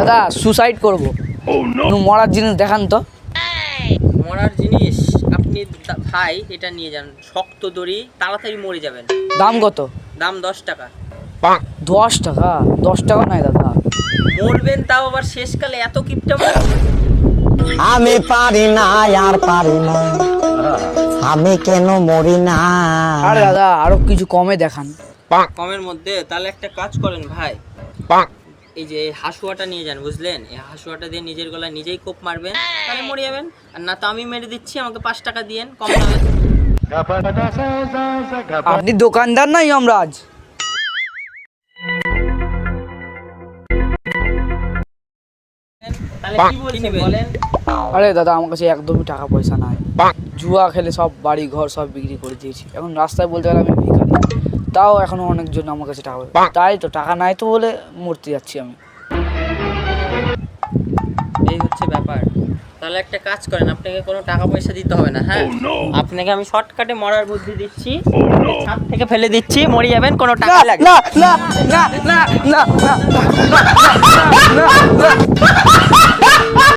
দাদা সুসাইড করব। মরার জিনিস দেখান তো। মরার জিনিস আপনি ভাই এটা নিয়ে যান, শক্ত দড়ি, তাড়াতাড়ি মরে যাবেন। দাম কত? দাম 10 টাকা। 10 টাকা? 10 টাকা নাই দাদা। মরবেন তাও আবার শেষকালে, এত কিপটা। আমি পারি না আর পারি না, আমি কেন মরি না। আরে দাদা আরো কিছু কমে দেখান। কমের মধ্যে তাহলে একটা কাজ করেন ভাই, এই যে হাসুয়াটা নিয়ে যান, বুঝলেন? এই হাসুয়াটা দিয়ে নিজের গলায় নিজেই কোপ মারবেন, তাহলে মরে যাবেন। আর না তো আমি মেরে দিচ্ছি, আমাকে 5 টাকা দিয়েন কম দামে। আপনি দোকানদার না যমরাজ? তাহলে কি বলছেন বলেন? আরে দাদা আমার কাছে একদমই টাকা পয়সা নাই। জুয়া খেলে সব বাড়ি ঘর সব বিক্রি করে দিয়েছি। এখন রাস্তায় বলতে গেলে আমি ভিখারি। তাও এখনো অনেকজন আমার কাছে টাকা, তাই তো টাকা নাই তো বলে মরতে যাচ্ছি আমি। এই হচ্ছে ব্যাপার। তাহলে একটা কাজ করেন, আপনাকে কোনো টাকা পয়সা দিতে হবে না। হ্যাঁ, আপনাকে আমি শর্টকাটে মরার বুদ্ধি দিচ্ছি, ছাদ থেকে ফেলে দিচ্ছি, মরে যাবেন, কোনো টাকা লাগবে না না না না না না না না না